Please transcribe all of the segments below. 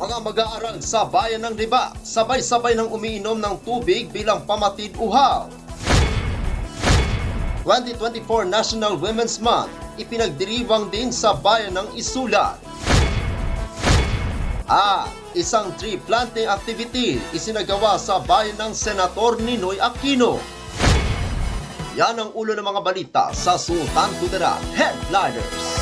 Mga mag-aaral sa bayan ng Liba, sabay-sabay ng umiinom ng tubig bilang pamatid uhaw. 2024 National Women's Month, ipinagdiriwang din sa bayan ng Isulan. Isang tree planting activity isinagawa sa bayan ng Senator Ninoy Aquino. Yan ang ulo ng mga balita sa Sultan Kudarat Headliners.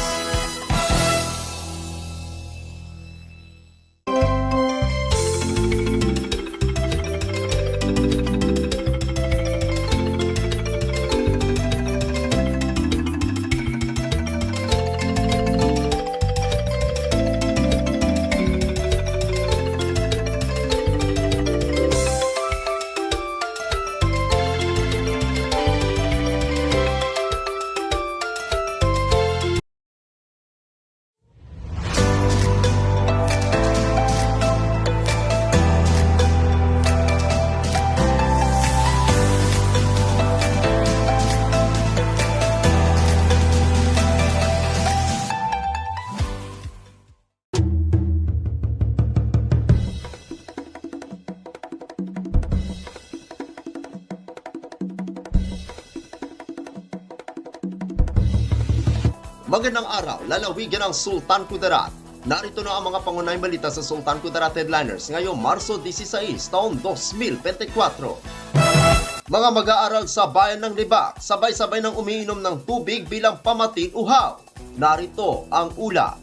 Magandang araw, lalawigan ng Sultan Kudarat. Narito na ang mga pangunahing balita sa Sultan Kudarat Headliners ngayong Marso 16, taong 2024. Mga mag-aaral sa bayan ng Liba, sabay-sabay ng umiinom ng tubig bilang pamatid uhaw. Narito ang ula.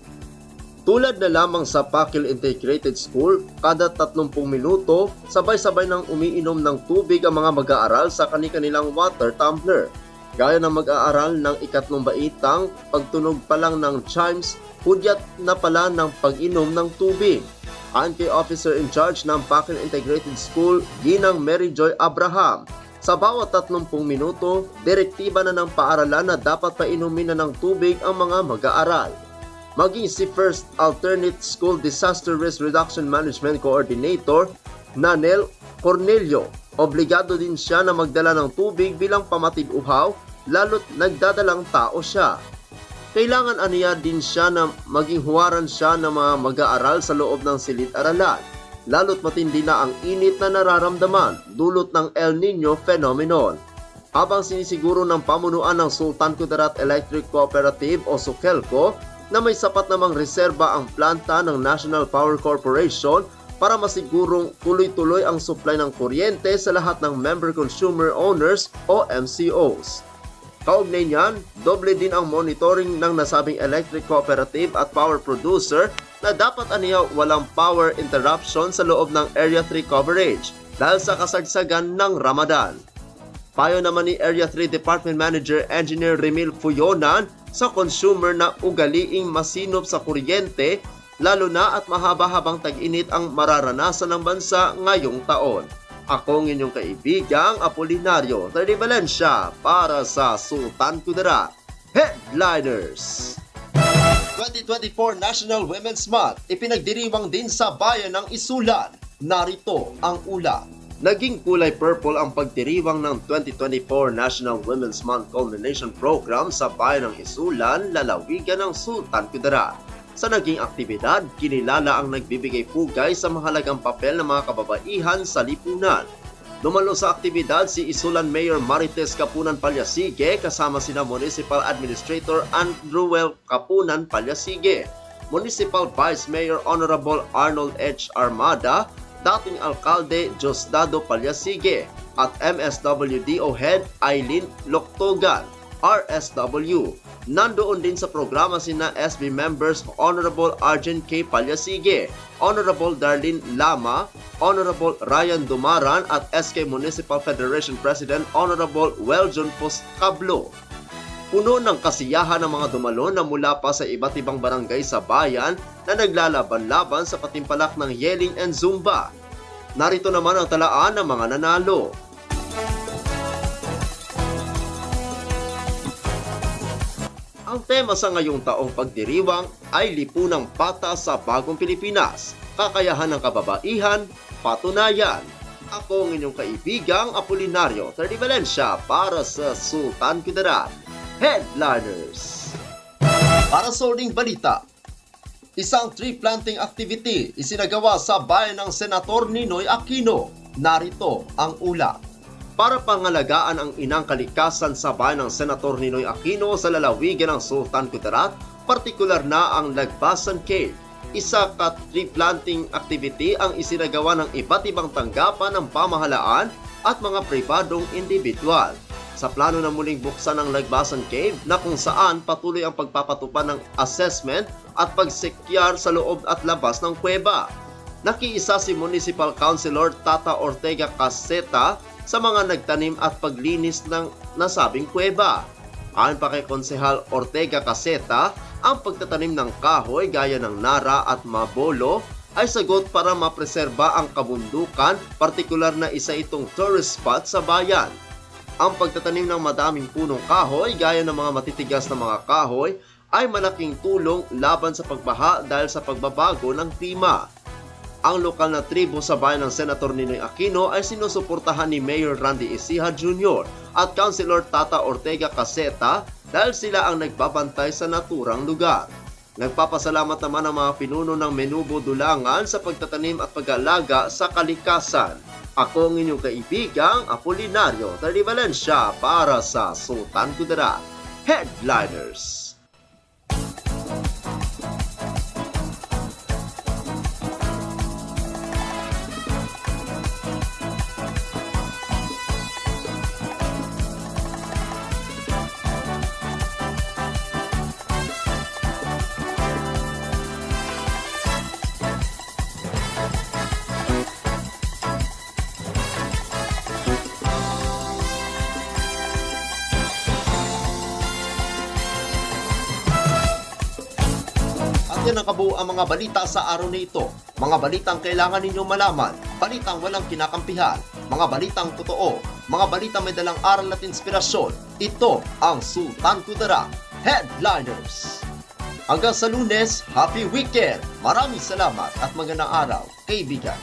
Tulad na lamang sa Pakil Integrated School, kada 30 minuto, sabay-sabay ng umiinom ng tubig ang mga mag-aaral sa kani-kanilang water tumbler. Gaya ng mag-aaral ng ikatlong baitang, pagtunog pa lang ng chimes, hudyat na pala ng pag-inom ng tubig. Ayon kay Officer in Charge ng Pakil Integrated School, Ginang Mary Joy Abraham, sa bawat 30 minuto, direktiba na ng paaralan na dapat painumin na ng tubig ang mga mag-aaral. Maging si First Alternate School Disaster Risk Reduction Management Coordinator, Nanel Cornelio, obligado din siya na magdala ng tubig bilang pamatid uhaw, lalo't nagdadalang tao siya. Kailangan aniya din siya na maging huwaran siya ng mga mag-aaral sa loob ng silid-aralan, lalo't matindi na ang init na nararamdaman dulot ng El Nino phenomenon. Habang sinisiguro ng pamunuan ng Sultan Kudarat Electric Cooperative o SUKELCO na may sapat namang reserba ang planta ng National Power Corporation para masigurong tuloy-tuloy ang supply ng kuryente sa lahat ng member consumer owners o MCOs. Kaugnay niyan, doble din ang monitoring ng nasabing electric cooperative at power producer na dapat aniya walang power interruption sa loob ng Area 3 coverage dahil sa kasagsagan ng Ramadan. Payo naman ni Area 3 Department Manager Engineer Remil Fuyonan sa consumer na ugaliing masinop sa kuryente lalo na at mahaba-habang tag-init ang mararanasan ng bansa ngayong taon. Ako ang inyong kaibigang Apolinario Terry Valencia para sa Sultan Kudarat Headliners. 2024 National Women's Month, ipinagdiriwang din sa bayan ng Isulan. Narito ang ula. Naging kulay purple ang pagdiriwang ng 2024 National Women's Month Culmination Program sa bayan ng Isulan, lalawigan ng Sultan Kudarat. Sa naging aktibidad, kinilala ang nagbibigay pugay sa mahalagang papel ng mga kababaihan sa lipunan. Dumalo sa aktibidad si Isulan Mayor Marites Kapunan Palyasige kasama sina Municipal Administrator Andrewel Kapunan Palyasige, Municipal Vice Mayor Honorable Arnold H. Armada, dating Alkalde Diosdado Palyasige, at MSWDO Head Eileen Loktogan, RSW. Nandoon din sa programa sina SB members Honorable Arjen K. Palyasige, Honorable Darlene Lama, Honorable Ryan Dumaran at SK Municipal Federation President Honorable Weljon Poscablo. Puno ng kasiyahan ng mga dumalo na mula pa sa iba't ibang barangay sa bayan na naglalaban-laban sa patimpalak ng yelling and zumba. Narito naman ang talaan ng mga nanalo. Ang tema sa ngayong taong pagdiriwang ay Lipunang Bata sa Bagong Pilipinas, Kakayahan ng Kababaihan, Patunayan. Ako ang inyong kaibigang Apolinario Terry Valencia para sa Sultan Kudarat Headliners. Para sa uling balita, Isang tree planting activity isinagawa sa bayan ng Senator Ninoy Aquino. Narito ang ulat. Para pangalagaan ang inang kalikasan sa bayan ng Senator Ninoy Aquino sa lalawigan ng Sultan Kudarat, partikular na ang Lagbasan Cave. Isa ka tree planting activity ang isinagawa ng iba't ibang tanggapan ng pamahalaan at mga pribadong individual. Sa plano na muling buksan ang Lagbasan Cave na kung saan patuloy ang pagpapatupad ng assessment at pagsekyar sa loob at labas ng kuweba. Nakiisa si Municipal Councilor Tata Ortega Caseta sa mga nagtanim at paglinis ng nasabing kuweba. Ayon pa kay Konsehal Ortega Caseta, ang pagtatanim ng kahoy gaya ng nara at mabolo ay sagot para mapreserba ang kabundukan, partikular na isa itong tourist spot sa bayan. Ang pagtatanim ng madaming punong kahoy gaya ng mga matitigas na mga kahoy ay malaking tulong laban sa pagbaha dahil sa pagbabago ng klima. Ang lokal na tribo sa bayan ng Senator Ninoy Aquino ay sinusuportahan ni Mayor Randy Ecija Jr. at Councilor Tata Ortega Caseta dahil sila ang nagbabantay sa naturang lugar. Nagpapasalamat naman ang mga pinuno ng Menubo Dulangan sa pagtatanim at pag-alaga sa kalikasan. Ako ang inyong kaibigang Apolinario Terry Valencia para sa Sultan Kudarat Headliners. Yan ang kabuuan mga balita sa araw na ito. Mga balitang kailangan ninyong malaman, balitang walang kinakampihan, mga balitang totoo, mga balitang may dalang aral at inspirasyon. Ito ang Sultan Kudarat Headliners. Hanggang sa Lunes, happy weekend! Maraming salamat at magandang araw, kaibigan!